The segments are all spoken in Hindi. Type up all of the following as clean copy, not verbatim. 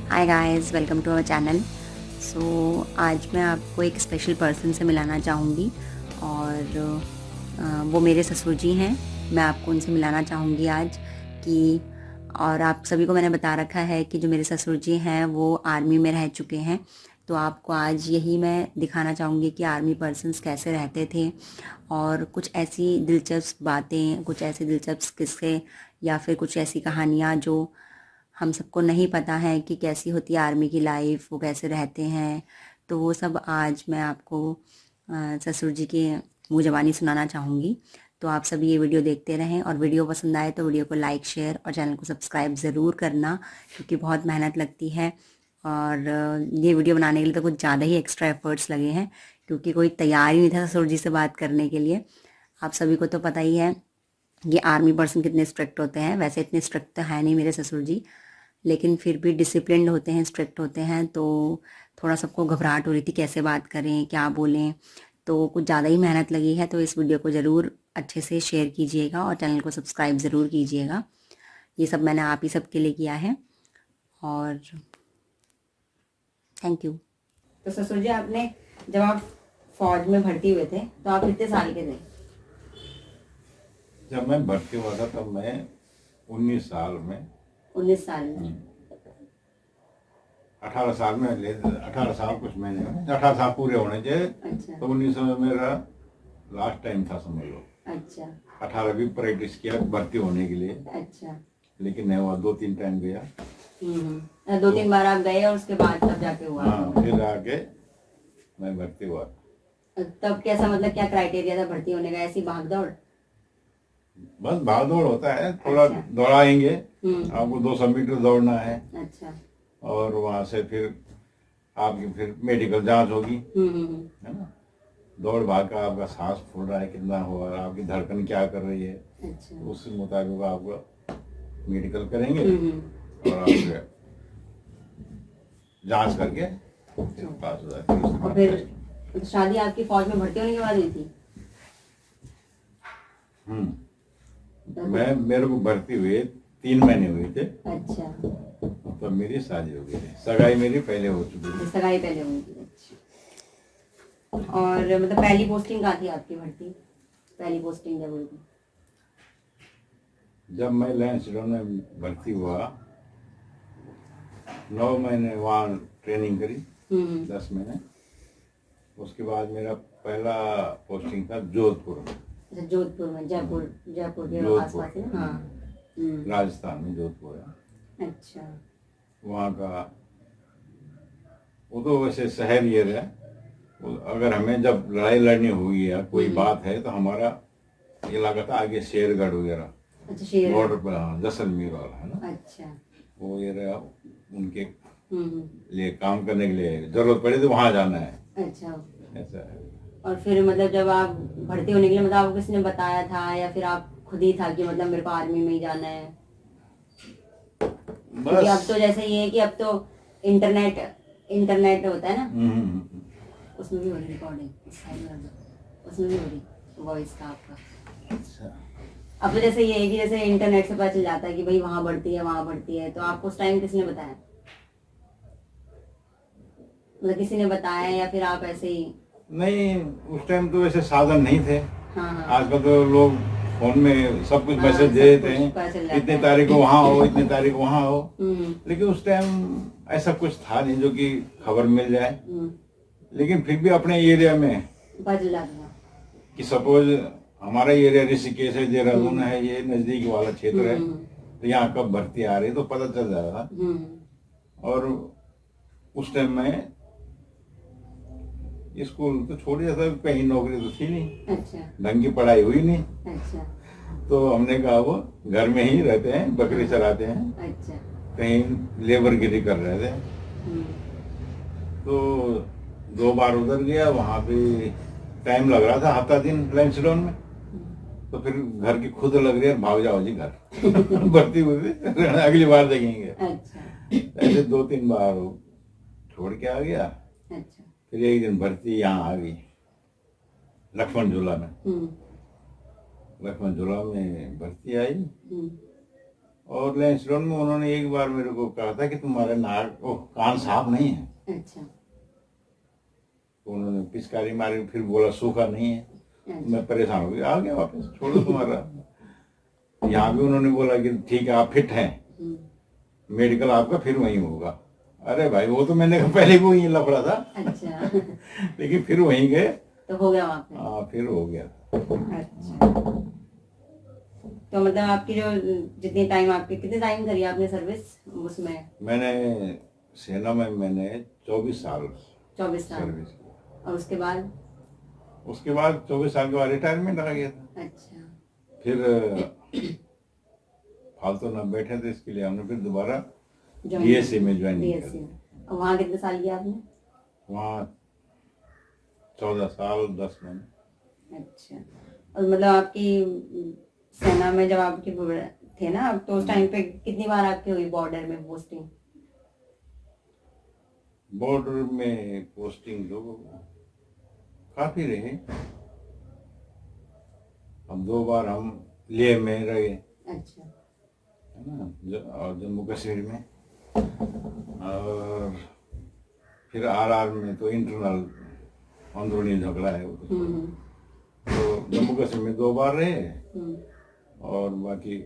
Hi guys, welcome to our channel. आज मैं आपको एक स्पेशल पर्सन से मिलाना चाहूँगी और वो मेरे ससुर जी हैं। मैं आपको उनसे मिलाना चाहूँगी आज कि और आप सभी को मैंने बता रखा है कि जो मेरे ससुर जी हैं वो आर्मी में रह चुके हैं। तो आपको आज यही मैं दिखाना चाहूँगी कि आर्मी पर्सन्स कैसे रहते थे और कुछ ऐसी दिलचस्प बातें, कुछ ऐसे दिलचस्प किस्से या फिर कुछ ऐसी कहानियाँ जो हम सबको नहीं पता है कि कैसी होती है आर्मी की लाइफ, वो कैसे रहते हैं। तो वो सब आज मैं आपको ससुर जी के मुँह ज़बानी सुनाना चाहूँगी। तो आप सभी ये वीडियो देखते रहें और वीडियो पसंद आए तो वीडियो को लाइक, शेयर और चैनल को सब्सक्राइब ज़रूर करना, क्योंकि बहुत मेहनत लगती है। और ये वीडियो बनाने के लिए तो कुछ ज़्यादा ही एक्स्ट्रा एफर्ट्स लगे हैं, क्योंकि कोई तैयार ही नहीं था ससुर जी से बात करने के लिए। आप सभी को तो पता ही है ये आर्मी पर्सन कितने स्ट्रिक्ट होते हैं। वैसे इतने स्ट्रिक्ट तो है नहीं मेरे ससुर जी, लेकिन फिर भी डिसिप्लिन्ड होते हैं, स्ट्रिक्ट होते हैं। तो थोड़ा सबको घबराहट हो रही थी कैसे बात करें, क्या बोलें। तो कुछ ज़्यादा ही मेहनत लगी है। तो इस वीडियो को ज़रूर अच्छे से शेयर कीजिएगा और चैनल को सब्सक्राइब ज़रूर कीजिएगा। ये सब मैंने आप ही सबके लिए किया है और थैंक यू। तो ससुर जी, आपने जब आप फौज में भर्ती हुए थे तो आप कितने साल के थे? जब मैं भर्ती हुआ था तब मैं 19 साल में 19 साल में 18 साल में 18 साल कुछ महीने में 18 साल पूरे होने चाहिए। अच्छा तो 1900 में मेरा लास्ट टाइम था, समझ लो। अच्छा 18 भी प्रैक्टिस किया भर्ती होने के लिए, अच्छा। लेकिन नहीं हुआ। 2-3 टाइम गया। 2-3 बार आप गए और उसके बाद तब जाके हुआ? हाँ, फिर आके मैं भर्ती हुआ। तब कैसा, मतलब क्या क्राइटेरिया था भर्ती होने का? ऐसी भाग दौड़? बस भाग दौड़ होता है, थोड़ा अच्छा। दौड़ाएंगे। आपको 200 मीटर दौड़ना है अच्छा। और वहां से फिर आपकी फिर मेडिकल जांच होगी, है ना। दौड़ भाग का आपका सांस फूल रहा है कितना हो रहा है, आपकी धड़कन क्या कर रही है, अच्छा। उस मुताबिक आपका मेडिकल करेंगे और आपके जांच करके फिर पास हो जाती है। उसके और बाद फिर शादी आपकी फौज में भर्ती होने के बाद हुई थी? मेरे को भर्ती हुए 3 महीने हुए थे, अच्छा। तब मेरी शादी हो गई थी। सगाई मेरी पहले हो चुकी थी। सगाई पहले हुई थी? अच्छा। और मतलब पहली पोस्टिंग कहाँ थी आपकी? भर्ती पहली पोस्टिंग जब हुई थी? जब मैं लैंसडाउन में भर्ती हुआ, 9 महीने वहाँ ट्रेनिंग करी, 10 महीने। उसके बाद मेरा पहला पोस्टिंग था जोधपुर में। अच्छा, जोधपुर में। जयपुर के आसपास है ना? हाँ। राजस्थान में जोधपुर है। अच्छा। वहाँ का वो तो वैसे शहर ये है। अगर हमें जब लड़ाई लड़नी हुई है, कोई बात है, तो हमारा इलाका था आगे शेरगढ़ वगैरह। अच्छा, शेरगढ़ बॉर्डर पर, हाँ, जैसलमेर वाला है ना। अच्छा। वो ये रहा, उनके लिए काम करने के लिए जरूरत पड़ी तो वहाँ जाना है। अच्छा। ऐसा है। और फिर मतलब जब आप भर्ती होने के लिए, मतलब आपको किसी ने बताया था या फिर आप खुद ही था कि मतलब मेरे को आर्मी में ही जाना है? क्योंकि अब तो जैसे ये है कि अब तो इंटरनेट होता है ना, उसमें भी हो रही रिकॉर्डिंग, उसमें भी हो रही वॉइस का आपका। अच्छा। अब तो जैसे ये है कि जैसे इंटरनेट से पता चल जाता है कि भाई वहाँ बढ़ती है, वहाँ बढ़ती है। तो आपको उस टाइम किसने बताया? मतलब किसी ने बताया या फिर आप ऐसे ही? नहीं, उस टाइम तो वैसे साधन नहीं थे। हाँ हाँ। आजकल तो लोग फोन में सब कुछ मैसेज सब दे देते कुछ पता चल हैं, जाता इतनी है। तारीख को वहाँ हो, इतनी तारीख को वहाँ हो। हम्म। लेकिन उस टाइम ऐसा कुछ था नहीं जो कि खबर मिल जाए। लेकिन फिर भी अपने एरिया में पता चल जाता था कि सपोज हमारा एरिया ऋषिकेश है, देहरादून है, ये नजदीक वाला क्षेत्र है, तो यहाँ कब भर्ती आ रही है तो पता चल जाएगा। और उस टाइम में स्कूल तो छोड़ दिया था, कहीं नौकरी तो थी नहीं। अच्छा। ढंग की पढ़ाई हुई नहीं। अच्छा। तो हमने कहा वो घर में ही रहते हैं, बकरी चराते हैं। अच्छा। कहीं लेबरगिरी कर रहे थे। तो 2 बार उधर गया, वहां पे टाइम लग रहा था, हफ्ता दिन लैंसडाउन में। तो फिर घर की खुद लग रही है, भाग जाओ जी घर। भर्ती हुई थी, अगली बार देखेंगे। अच्छा। ऐसे 2-3 बार छोड़ के आ गया। अच्छा। फिर एक दिन भर्ती यहाँ आ गई, लक्ष्मण झूला में। लक्ष्मण झूला में भर्ती आई और लैंसडॉन में उन्होंने एक बार मेरे को कहा था कि तुम्हारे नाक कान साफ नहीं है। अच्छा। तो उन्होंने पिचकारी मारी, फिर बोला सूखा नहीं है। अच्छा। मैं परेशान हो गया, आ गया वापस, छोड़ो तुम्हारा। यहाँ भी उन्होंने बोला कि ठीक है आप फिट हैं, मेडिकल आपका फिर वहीं होगा। अरे भाई वो तो मैंने पहले भी वहीं लफड़ा था। अच्छा। लेकिन फिर वहीं गए तो हो गया वहाँ पे। हाँ फिर हो गया। अच्छा। तो मतलब आपकी जो जितनी टाइम आपकी कितने टाइम करी आपने सर्विस उसमें? मैंने सेना में मैंने 24 साल 24 साल सर्विस की। और उसके बाद? उसके बाद 24 साल के बाद रिटायरमेंट आ गया था। अच्छा। फिर फालतू ना बैठे थे, इसके लिए हमने फिर दोबारा Join डीएसए में ज्वाइन DSC किया। वहाँ कितने साल किया आपने? वहाँ 14 साल 10 महीने। अच्छा। और मतलब आपकी सेना में जब आपके थे ना आप, तो उस टाइम पे कितनी बार आपकी हुई बॉर्डर में पोस्टिंग? बॉर्डर में पोस्टिंग तो काफी रही। हम 2 बार हम लेह में रहे, अच्छा। है ना, और जम्मू कश्मीर में, और फिर आरआर में तो इंटरनल अंदरूनी झगड़ा है। तो जम्मू कश्मीर में 2 बार रहे और बाकी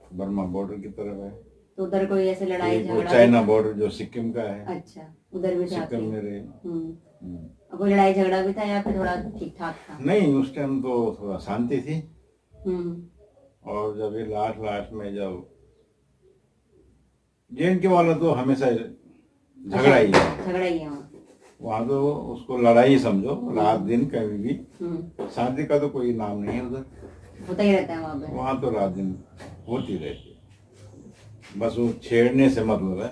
बर्मा बॉर्डर की तरफ है। तो उधर कोई ऐसे लड़ाई एक वो झगड़ा? चाइना बॉर्डर जो सिक्किम का है। अच्छा, उधर भी था सिक्किम आपके? में रहे। अब कोई लड़ाई झगड़ा भी था या फिर थोड़ा ठीक ठाक था? नहीं, उस टाइम तो थोड़ा शांति थी। और जब ये लास्ट में जब JNK वाला तो हमेशा झगड़ा ही है। झगड़ा ही है वहाँ तो उसको लड़ाई ही समझो, रात दिन कभी भी। शांति का तो कोई नाम नहीं है उधर, होता ही रहता है वहाँ पे। वहाँ तो रात दिन होती रहती है, बस वो छेड़ने से मतलब है।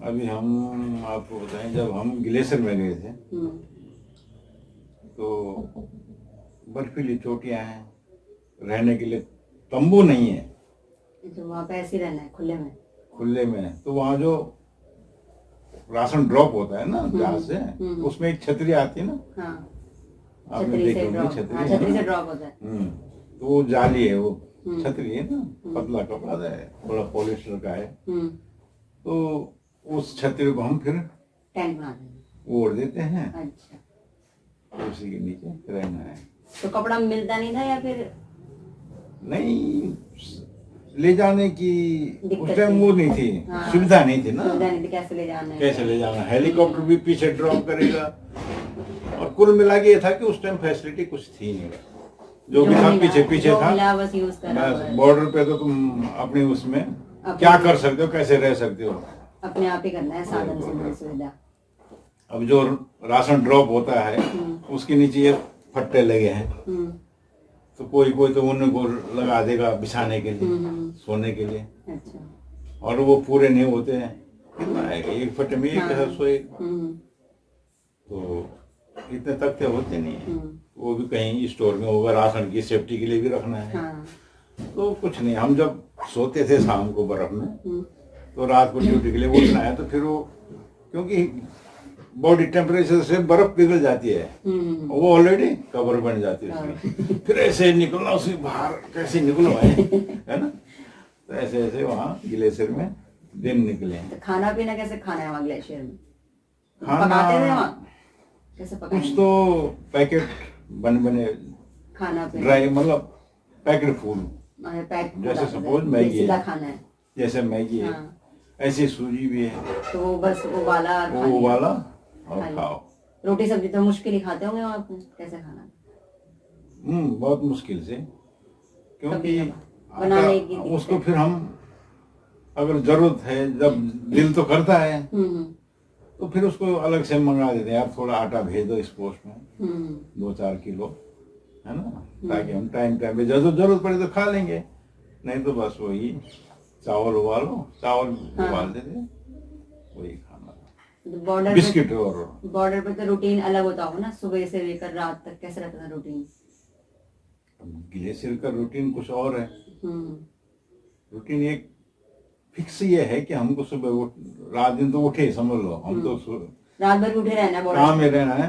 अभी हम आपको बताएं, जब हम ग्लेशियर में गए थे तो बर्फीली चोटियां हैं, रहने के लिए तंबू नहीं है। तो वहाँ पे ऐसे ही रहना है खुले में? खुले में। तो वहाँ जो राशन ड्रॉप होता है ना जहाज से, उसमें एक छतरी आती है ना। हाँ। आपने देखी होगी छतरी। हाँ, छतरी से ड्रॉप होता है। तो वो जाली है, वो छतरी है ना, पतला कपड़ा है, थोड़ा पॉलिस्टर का है। तो उस छतरी को हम फिर टेंट बना देते ओढ़ देते हैं। अच्छा। उसी के नीचे रहना है। तो कपड़ा मिलता नहीं था या फिर? नहीं, ले जाने की उस दिक्कत टाइम वो नहीं थी। हाँ। सुविधा नहीं थी ना। सुविधा नहीं थी, कैसे ले जाना है? कैसे ले जाना, हेलीकॉप्टर भी पीछे ड्रॉप करेगा। और कुल मिला के ये था कि उस टाइम फैसिलिटी कुछ थी नहीं, जो भी था पीछे जो था। मिला बस यूज करा। बस बॉर्डर पे तो तुम अपने उसमें क्या कर सकते हो, कैसे रह सकते हो, अपने आप ही करना है, साधन से मिली सुविधा। अब जो राशन ड्रॉप होता है उसके नीचे ये फट्टे लगे हैं, तो कोई तो उनको लगा देगा बिछाने के लिए, सोने के लिए। अच्छा। और वो पूरे नहीं होते हैं, कितना है, एक फट्टे में एक ऐसा सोएगा। तो इतने तख्ते होते नहीं है। वो भी कहीं स्टोर में होगा, राशन की सेफ्टी के लिए भी रखना है। तो कुछ नहीं, हम जब सोते थे शाम को बर्फ में, तो रात को ड्यूटी के लिए उठना है, तो फिर वो क्योंकि बॉडी टेम्परेचर से बर्फ पिघल जाती है, वो ऑलरेडी कवर बन जाती है उसकी। फिर ऐसे निकलना, उसके बाहर कैसे निकलो है ना। तो ऐसे वहाँ ग्लेशियर में दिन निकले। तो खाना पीना कैसे खाना है वहाँ ग्लेशियर में? खाना पकाते थे वहाँ? कैसे पकाएंगे? कुछ तो पैकेट बने खाना पीना ड्राई, मतलब पैकेट फूड, पैक, जैसे सपोज मैगी सीधा है, खाना है। जैसे मैगी है, ऐसी सूजी भी है। तो वो बस उबाला वो वाला और खाओ। रोटी सब्जी तो मुश्किल ही खाते होंगे वहाँ पे, कैसे खाना? बहुत मुश्किल से, क्योंकि बनाने की उसको फिर हम अगर जरूरत है, जब दिल तो करता है, तो फिर उसको अलग से मंगा देते हैं, यार थोड़ा आटा भेज दो इस पोस्ट में, 2-4 किलो, है ना, ताकि हम टाइम पे जरूरत पड़े तो खा लेंगे, नहीं तो बस वही चावल उबालो, चावल उबाल देते, वही खाना। बॉर्डर बिस्किट और बॉर्डर पे तो रूटीन अलग होता होगा ना, सुबह से लेकर रात तक कैसे रहता था रूटीन? ग्लेशियर का रूटीन कुछ और है। रूटीन एक फिक्स ये है कि हमको सुबह रात दिन तो उठे, समझ लो, हम तो रात भर उठे रहना है, काम में रहना है,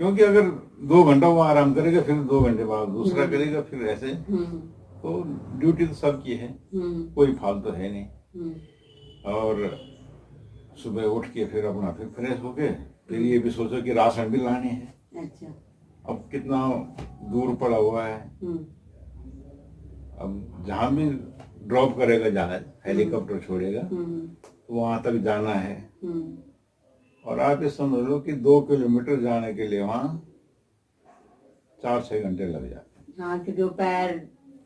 क्योंकि अगर 2 घंटा वो आराम करेगा, फिर 2 घंटे बाद दूसरा करेगा, फिर ऐसे तो ड्यूटी तो सबकी है, कोई फालतू है नहीं। और सुबह उठ के फिर अपना फिर फ्रेश होके फिर ये भी सोचो कि राशन भी लाने हैं। अच्छा। अब कितना दूर पड़ा हुआ है, अब जहाँ भी ड्रॉप करेगा जहाज, हेलीकॉप्टर छोड़ेगा तो वहां तक जाना है। और आप ये समझ लो कि 2 किलोमीटर जाने के लिए वहाँ 4-6 घंटे लग जाते हैं। हाँ, क्योंकि वो पैर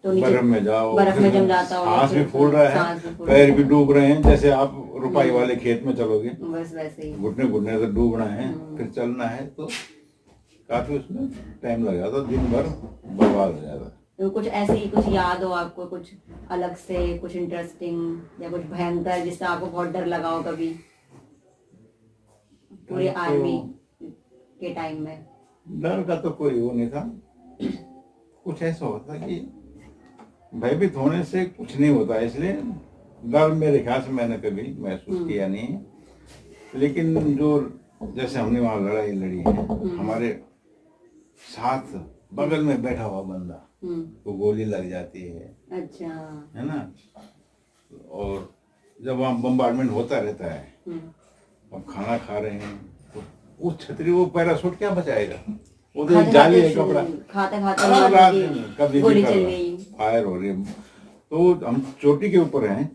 तो नीचे बर्फ में जाओ, बर्फ में जम जाता होगा, सांस भी फूल रहा है, पैर भी डूब रहे हैं, जैसे आप रुपाई वाले खेत में चलोगे बस वैसे ही घुटने घुटने से डूबना है, फिर चलना है, तो काफी उसमें टाइम लग जाता, दिन भर बर्बाद हो जाता। तो कुछ ऐसे ही कुछ याद हो आपको, कुछ अलग से, कुछ इंटरेस्टिंग या कुछ भयंकर जिससे आपको बहुत डर लगा हो कभी पूरे तो आर्मी के टाइम में? डर का तो कोई वो नहीं था, कुछ ऐसा होता कि भयभीत होने से कुछ नहीं होता, इसलिए डर मेरे ख्याल से मैंने कभी महसूस किया नहीं है। लेकिन जो जैसे हमने वहाँ लड़ाई लड़ी है, हमारे साथ बगल में बैठा हुआ बंदा को गोली लग जाती है। अच्छा। है ना। और जब वहाँ बम्बार्डमेंट होता रहता है, अब खाना खा रहे हैं तो उस छतरी वो पैराशूट क्या बचाएगा, वो तो जाली है कपड़ा, खाते कभी गोली भी चल गई, फायर हो रही है। तो हम चोटी के ऊपर हैं,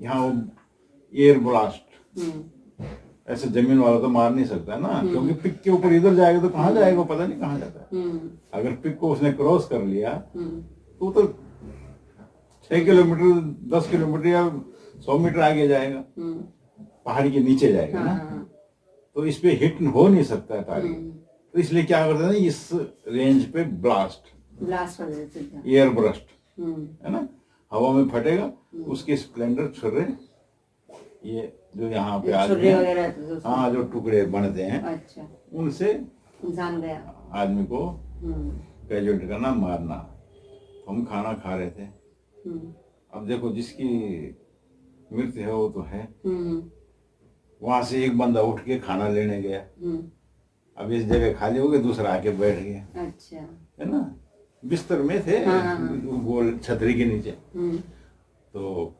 यहाँ वो एयर ब्लास्ट ऐसे जमीन वाला तो मार नहीं सकता है ना, क्योंकि पिक के ऊपर इधर जाएगा तो कहाँ जाएगा, पता नहीं कहाँ जाता है। अगर पिक को उसने क्रॉस कर लिया तो 6 किलोमीटर 10 किलोमीटर या 100 मीटर आगे जाएगा, पहाड़ी के नीचे जाएगा ना, तो इस पे हिट हो नहीं सकता है टारगेट। तो इसलिए क्या करते हैं, इस रेंज पे ब्लास्ट एयर ब्रस्ट है ना, हवा में फटेगा, उसके स्प्लेंडर छुर्रे, ये जो यहाँ पे आदमी, हाँ जो टुकड़े बनते हैं, अच्छा, उनसे इंसान गया, आदमी को कैजुअल्टी करना, मारना। हम खाना खा रहे थे, अब देखो जिसकी मृत्यु है वो तो है, वहां से एक बंदा उठ के खाना लेने गया, अब इस जगह खाली हो गई, दूसरा आके बैठ गया, अच्छा, है ना, बिस्तर में थे, गोल छतरी के नीचे, तो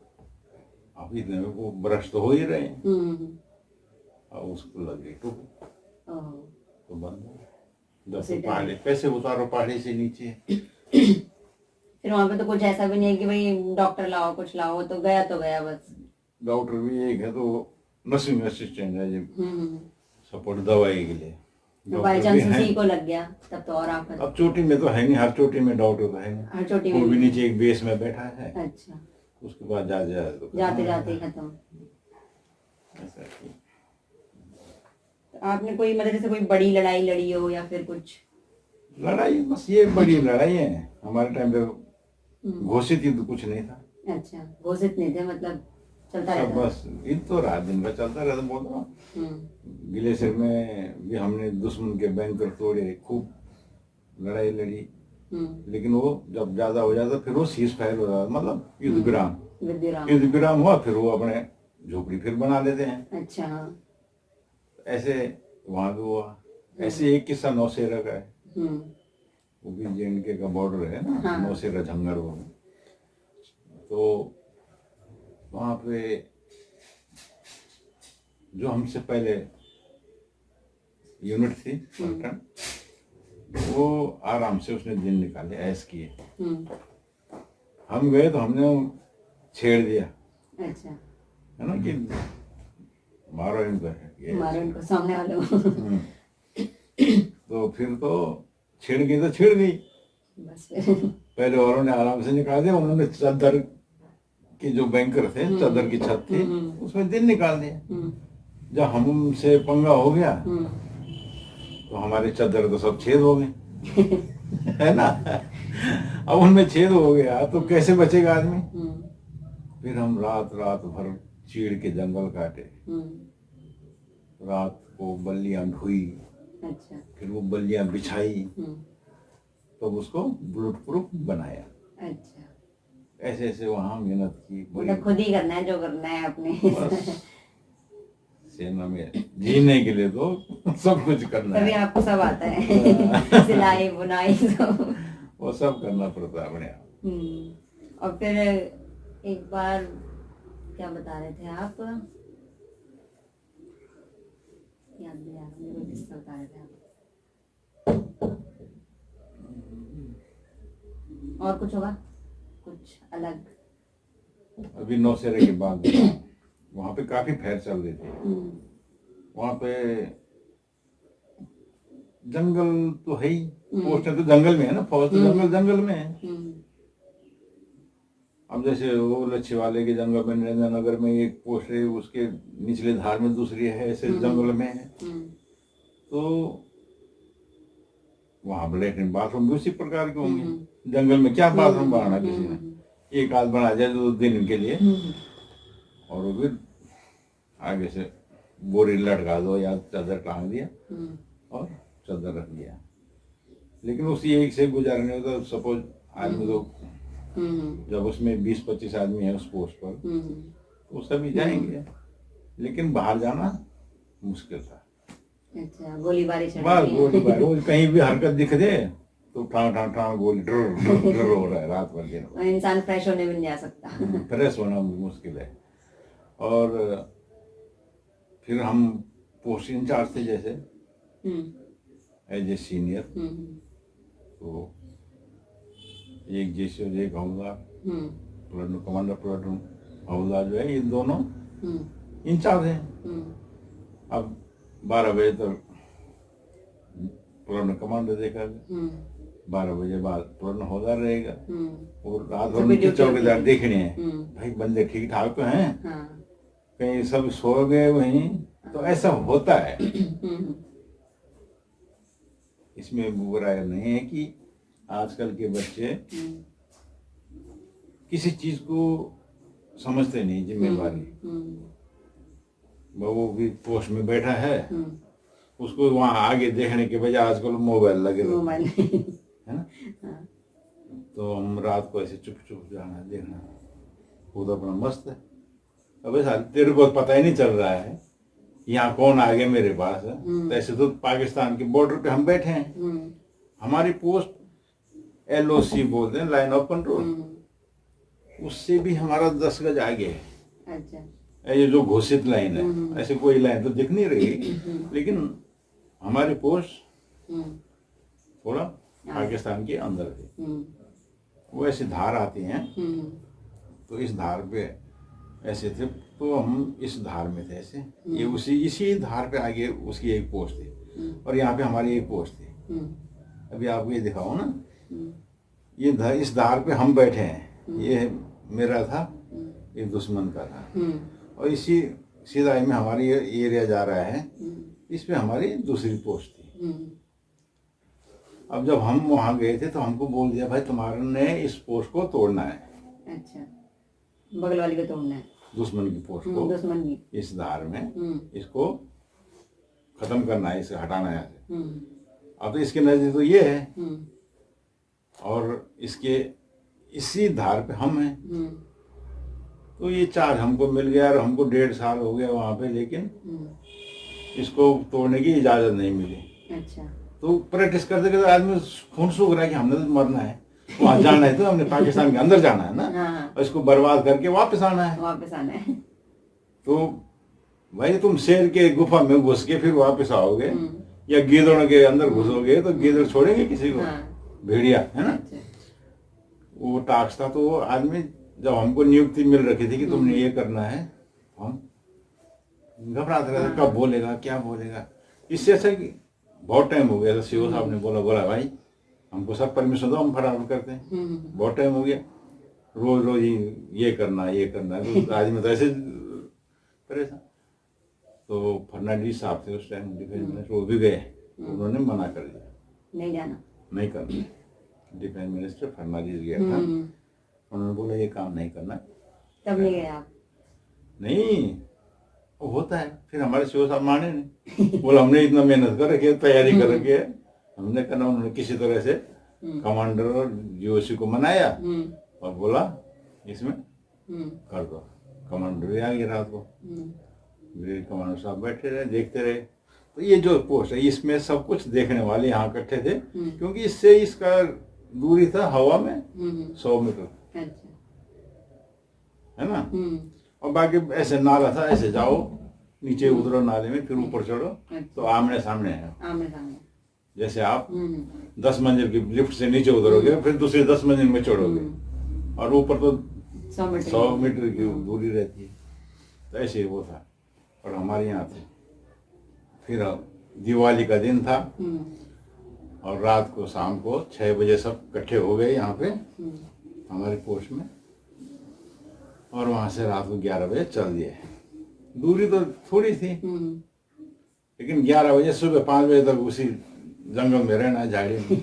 अब इतने में वो ब्रश तो हो ही रहे हैं, अब उसको लग गई टूक, तो बंद हो गया। 10 पहाड़ी पैसे उतारो पहाड़ी से नीचे। फिर वहां पे तो कुछ ऐसा भी नहीं है कि भाई डॉक्टर लाओ कुछ लाओ, तो गया बस। डॉक्टर भी एक है, तो नर्सिंग असिस्टेंट है जी, सपोर्ट दवाई के लिए। बाई चांस उसी को लग गया तब तो और आप, अब चोटी में तो है नहीं, हर चोटी में डॉक्टर तो है नहीं, हर चोटी में वो भी नीचे एक बेस में बैठा है, अच्छा, उसके बाद जाते जाते खत्म। आपने कोई मतलब जैसे कोई बड़ी लड़ाई लड़ी हो या फिर कुछ लड़ाई? बस ये बड़ी लड़ाई है हमारे टाइम पे, घोषित युद्ध कुछ नहीं था। अच्छा, घोषित नहीं थे, मतलब चलता रहता, बस इन तो रात दिन भर चलता रहता। बोल रहा हूँ ग्लेशियर में भी हमने दुश्मन के बैंकर तोड़े, खूब लड़ाई लड़ी, लेकिन वो जब ज्यादा हो जाता फिर वो सीज फायर हो जाता, मतलब युद्ध विराम हुआ, फिर वो अपने झोपड़ी फिर बना लेते हैं। अच्छा, ऐसे वहां भी हुआ। ऐसे एक किस्सा नौशेरा का है, वो भी JNK का बॉर्डर है ना, नौशेरा झंगर, वो तो वहां पे जो हमसे पहले यूनिट थी पलटन, वो आराम से उसने दिन निकाले, ऐश किए। हम गए तो हमने छेड़ दिया, अच्छा, है ना, कि मारो इनको सामने वाले को। तो फिर तो छेड़ गई बस। पहले औरों ने आराम से निकाल दिया, उन्होंने चादर के जो बैंकर थे, चादर की छत थी, उसमें दिन निकाल दिया। जब हमसे पंगा हो गया तो हमारे चादर तो सब छेद हो गए, है ना। अब उनमें छेद हो गया तो कैसे बचेगा आदमी। फिर हम रात भर चीड़ के जंगल काटे, रात को बल्लियां ढोई, अच्छा, फिर वो बल्लियां बिछाई, तो उसको बुलेट प्रूफ बनाया। अच्छा, ऐसे ऐसे वहां मेहनत की, मतलब खुद ही करना है जो करना है अपने। सेना में जीने के लिए तो सब कुछ करना है, तभी आपको सब आता है। सिलाई बुनाई सब, वो सब करना पड़ता है अपने आप। और फिर एक बार क्या बता रहे थे आप, याद नहीं आ रहा मेरे को किसका बता रहे थे आप, और कुछ होगा कुछ अलग। अभी नौशेरे के बाद वहाँ पे काफी फैर चल रही थी। वहाँ पे जंगल तो है ही, पोस्टर तो जंगल में है ना, फौज तो जंगल में है। अब जैसे वो लच्छी वाले के जंगल में, नरेंद्र नगर में एक पोस्ट है, उसके निचले धार में दूसरी है, ऐसे जंगल में है। तो वहाँ लेटरिन बाथरूम भी उसी प्रकार के होंगे। जंगल में क्या बाथरूम बनाना किसी ने, एक आध बना जाए 2 दिन के लिए, और वो भी आगे से बोरी लटका दो या चादर टांग दिया और चादर रख दिया। लेकिन उसी एक से गुजारने में तो सपोज आदमी तो जब उसमें 20-25 आदमी है उस पोस्ट पर, तो सभी जाएंगे, लेकिन बाहर जाना मुश्किल था। अच्छा, गोलीबारी बस गोलीबारी, वो कहीं भी हरकत दिख दे तो ठां गोली ड्र हो रहा है रात भर दिन। इंसान फ्रेश होने भी नहीं जा सकता। फ्रेश होना मुश्किल है। और फिर हम पोस्ट इंचार्ज थे जैसे एज ए सीनियर, तो एक जैसे एक हवलदार, प्लाटून कमांडर, प्लाटून हवलदार जो है, ये दोनों इंचार्ज हैं। अब 12 बजे तक प्लाटून कमांडर देखा, 12 बजे बाद प्लाटून हवलदार रहेगा, और रात भर में चौकीदार देखने हैं भाई बंदे ठीक ठाक तो हैं, कहीं सब सो गए वहीं, तो ऐसा होता है। इसमें बुराई नहीं है कि आजकल के बच्चे किसी चीज को समझते नहीं, जिम्मेवारी। वो भी पोस्ट में बैठा है, उसको वहां आगे देखने के बजाय आजकल मोबाइल लगे रहते है ना। तो हम रात को ऐसे चुप चुप जाना देखना, खुद अपना मस्त है। अब ऐसा तेरे को पता ही नहीं चल रहा है यहाँ कौन आ गया मेरे पास है। तो ऐसे तो पाकिस्तान के बॉर्डर पे हम बैठे हैं, हमारी पोस्ट LOC बोलते हैं, लाइन ऑफ कंट्रोल, उससे भी हमारा 10 गज आगे है। अच्छा। ये जो घोषित लाइन है, ऐसे कोई लाइन तो दिख नहीं रही, लेकिन हमारी पोस्ट थोड़ा पाकिस्तान के अंदर थी। वो ऐसी धार आती हैं, तो इस धार पे ऐसे थे, तो हम इस धार में थे ऐसे, ये इसी धार पे आगे उसकी एक पोस्ट थी, और यहाँ पे हमारी एक पोस्ट थी। अभी आपको ये दिखाओ ना, ये इस धार पे हम बैठे हैं, ये मेरा था, ये दुश्मन का था, और इसी सीधाई में हमारी ये एरिया जा रहा है, इस पे हमारी दूसरी पोस्ट थी। अब जब हम वहां गए थे तो हमको बोल दिया भाई तुम्हारे ने इस पोस्ट को तोड़ना है। अच्छा, बगल वाली को तोड़ना है, दुश्मन की पोस्ट को, दुश्मन की इस धार में इसको खत्म करना है, इसे हटाना है। अब तो इसके नजदीक तो ये है, और इसके इसी धार पे हम हैं, तो ये चार्ज हमको मिल गया, और हमको 1.5 साल हो गया वहां पे, लेकिन इसको तोड़ने की इजाजत नहीं मिली। अच्छा। तो प्रैक्टिस करते करते आदमी खून सूख रहा है कि हमने तो मरना है, वहां जाना है, तो हमने पाकिस्तान के अंदर जाना है ना, और इसको बर्बाद करके वापस आना है। तो भाई तुम शेर के गुफा में घुस के फिर वापस आओगे, या गीदड़ों के अंदर घुसोगे, तो गीदड़ छोड़ेंगे किसी को, भेड़िया है ना। वो टास्क था, तो वो आदमी जब हमको नियुक्ति मिल रखी थी कि तुमने ये करना है, हम घबराते रहते, कब बोलेगा क्या बोलेगा। इससे अच्छा कि बहुत टाइम हो गया था, सीओ साहब ने बोला भाई हमको सब परमिशन दो, हम फटाफट करते हैं, बहुत टाइम हो गया, रोज रोज ये करना है, तो आदमी तो ऐसे परेशान। तो फर्नांडीज साहब थे उस टाइम डिफेंस मिनिस्टर, वो भी गए, उन्होंने मना कर दिया, नहीं जाना, नहीं करना। डिफेंस मिनिस्टर फर्नांडीज गया था, उन्होंने बोला ये काम नहीं करना। तब नहीं गए आप? नहीं, वो होता है। फिर हमारे सीओ साहब माने नहीं, बोला हमने इतना मेहनत कर रखी है, तैयारी कर रखी है, हमने करना। उन्होंने किसी तरह से कमांडर और GOC को मनाया और बोला इसमें कर दो। कमांडर भी आ गया रात को, कमांडर साहब बैठे रहे, देखते रहे। तो ये जो पोस्ट है इसमें सब कुछ देखने वाले यहाँ इकट्ठे थे, क्योंकि इससे इसका दूरी था हवा में 100 मीटर। है ना। और बाकी ऐसे नाला था, ऐसे जाओ नीचे उतरो नाले में, फिर ऊपर चढ़ो तो आमने सामने है। जैसे आप 10 मंजिल की लिफ्ट से नीचे उतरोगे, फिर दूसरी 10 मंजिल में चढ़ोगे, और ऊपर तो 100 मीटर की दूरी रहती है। तो ऐसे वो था। और हमारे यहाँ थे, फिर दिवाली का दिन था, और रात को शाम को 6 बजे सब इकट्ठे हो गए यहाँ पे हमारे पोस्ट में, और वहां से रात को 11 बजे चल दिए। दूरी तो थोड़ी थी, लेकिन 11 बजे सुबह 5 बजे तक उसी जंगल में रहना है, झाड़ी में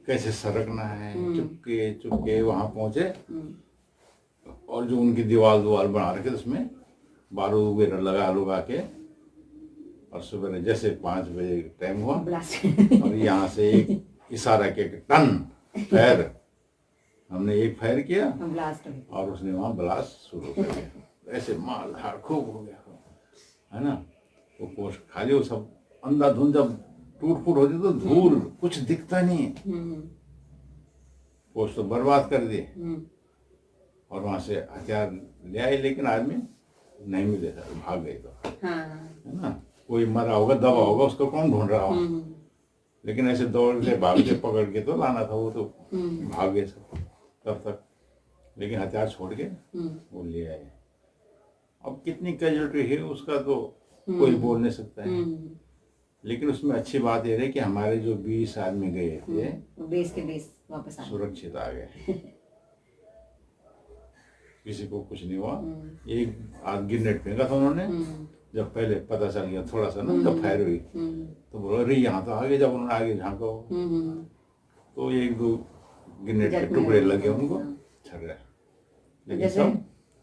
कैसे सरकना है, चुपके चुपके वहां पहुंचे। और जो उनकी दीवार बना रखे उसमें बारूद वगैरह लगा के, और सुबह जैसे 5 बजे टाइम हुआ और यहाँ से एक इशारा के टन फायर, हमने एक फायर किया और उसने वहां ब्लास्ट शुरू कर दिया। ऐसे मार धाड़ खूब हो गया, है ना। वो पोस्ट खाली, वो सब अंधाधुंध जब टूट फूट होती तो धूल कुछ दिखता नहीं है, पोस्ट तो बर्बाद कर दिए। और वहां से हथियार ले आए, लेकिन आदमी नहीं मिले, भाग गए तो, है ना। कोई मरा होगा, दबा होगा, उसको कौन ढूंढ रहा होगा। लेकिन ऐसे दौड़ के भाग के पकड़ के तो लाना था, वो तो भाग गए सब तब तक। लेकिन हथियार छोड़ के वो ले आए। अब कितनी कैजुअलिटी है उसका तो कोई बोल नहीं सकता है। लेकिन उसमें अच्छी बात ये रही कि हमारे जो 20 आदमी गए थे, बेस के बेस वापस सुरक्षित आ गए, किसी को कुछ नहीं हुआ। एक आध ग्रेनेड फेंका था उन्होंने, जब पहले पता चल गया थोड़ा सा ना, जब फायर हुई तो बोलो अरे यहाँ तो आगे, जब उन्होंने आगे झांका तो 1-2 ग्रेनेड के टुकड़े लगे उनको, छर गए। लेकिन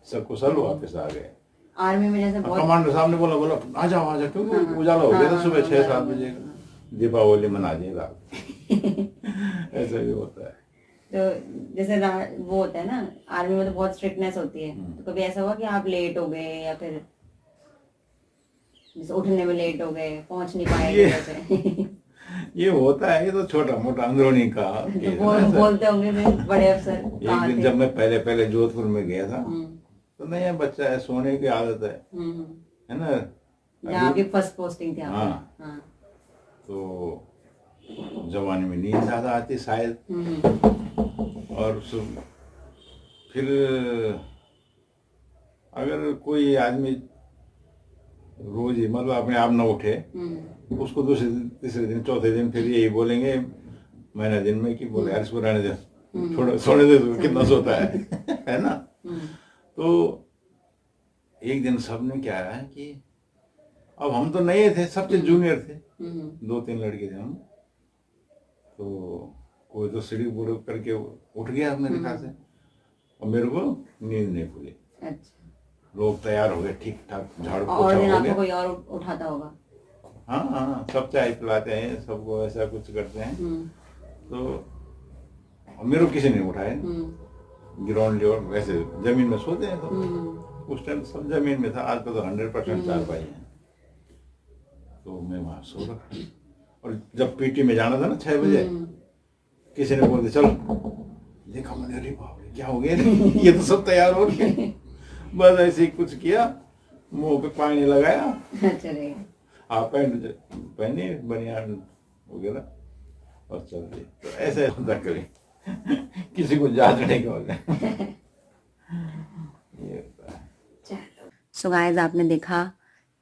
सब कुशल वापस आ गए। आर्मी में जैसे कमांडर साहब ने बोला आ जाओ, क्योंकि उजाला हो गया था सुबह 6-7 बजे, दीपावली मना दिए रात। ऐसा भी होता है। तो जैसे वो होता है ना, आर्मी में तो बहुत स्ट्रिक्टनेस होती है, तो कभी ऐसा हुआ कि आप लेट हो गए या फिर जैसे उठने में लेट हो गए, पहुंच नहीं पाए? ये होता है, ये तो छोटा मोटा अंदरूनी का तो बोलते होंगे बड़े अफसर। एक दिन जब मैं पहले जोधपुर में गया था, तो नहीं बच्चा है, सोने की आदत है ना। जहाँ आपकी फर्स्ट पोस्टिंग थी। हाँ। तो जवानी में नींद ज्यादा आती शायद, और फिर अगर कोई आदमी रोज ही मतलब अपने आप न उठे, उसको दूसरे तीसरे दिन चौथे दिन फिर यही बोलेंगे महीना दिन में कि बोले यार इसको रहने दे, थोड़ा सोने दे, तो कितना सोता है ना। तो एक दिन सबने क्या है कि अब हम तो नए थे, सबसे जूनियर थे, 2-3 लड़के थे हम। तो कोई तो सीढ़ी बुढ़ करके उठ गया मेरे ख्याल से, और मेरे को नींद नहीं खुली। लोग तैयार हो गए ठीक ठाक, झाड़ू पोछा हो गया। कोई और उठाता होगा। हाँ, सब चाय पिलाते हैं, सबको ऐसा कुछ करते हैं। तो मेरे को किसी ने उठाया, ग्राउंड लेवल वैसे जमीन में सोते हैं, तो उस टाइम सब जमीन में था। आज तो 100% चारपाई है। तो मैं वहां सो रखा, और जब पीटी में जाना था ना 6 बजे, किसी ने बोल दिया चलो, देखा मैंने, अरे बाप रे क्या हो गया, ये तो सब तैयार हो गए। बस ऐसे ही कुछ किया, मुंह पे पानी लगाया, हाफ पैंट पहनी, बनियान वगैरह, और चल दिए। तो ऐसे होता कभी किसी को जांचने के वाले। सो गाइस, आपने देखा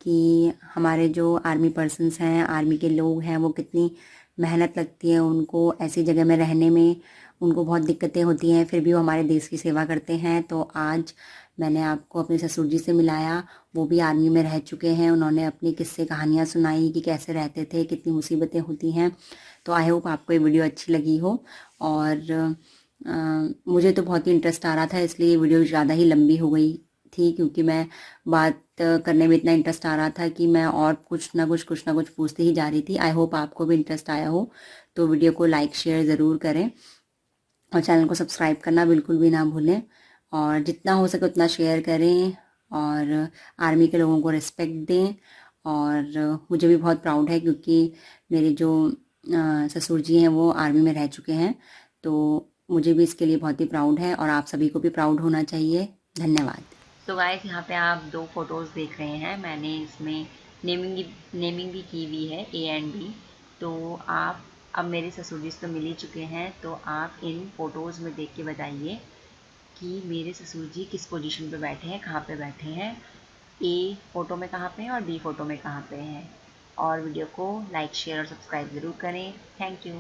कि हमारे जो आर्मी पर्सन्स हैं, आर्मी के लोग हैं, वो कितनी मेहनत लगती है उनको ऐसी जगह में रहने में, उनको बहुत दिक्कतें होती हैं, फिर भी वो हमारे देश की सेवा करते हैं। तो आज मैंने आपको अपने ससुर जी से मिलाया, वो भी आर्मी में रह चुके हैं। उन्होंने अपनी किस्से कहानियाँ सुनाई कि कैसे रहते थे, कितनी मुसीबतें होती हैं। तो आई होप आपको ये वीडियो अच्छी लगी हो, और मुझे तो बहुत ही इंटरेस्ट आ रहा था, इसलिए ये वीडियो ज़्यादा ही लंबी हो गई थी, क्योंकि मैं बात करने में इतना इंटरेस्ट आ रहा था कि मैं और कुछ ना कुछ पूछती ही जा रही थी। आई होप आपको भी इंटरेस्ट आया हो। तो वीडियो को लाइक शेयर ज़रूर करें, और चैनल को सब्सक्राइब करना बिल्कुल भी ना भूलें, और जितना हो सके उतना शेयर करें, और आर्मी के लोगों को रिस्पेक्ट दें। और मुझे भी बहुत प्राउड है, क्योंकि मेरे जो ससुर जी हैं वो आर्मी में रह चुके हैं। तो मुझे भी इसके लिए बहुत ही प्राउड है, और आप सभी को भी प्राउड होना चाहिए धन्यवाद। तो गाइस यहाँ पे आप 2 फ़ोटोज़ देख रहे हैं, मैंने इसमें नेमिंग भी की हुई है ए एंड बी। तो आप अब मेरे ससुर जी से तो मिल ही चुके हैं, तो आप इन फ़ोटोज़ में देख के बताइए कि मेरे ससुर जी किस पोजीशन पे बैठे हैं, कहाँ पे बैठे हैं, ए फ़ोटो में कहाँ पे हैं और बी फ़ोटो में कहाँ पे हैं। और वीडियो को लाइक, शेयर और सब्सक्राइब ज़रूर करें। Thank you.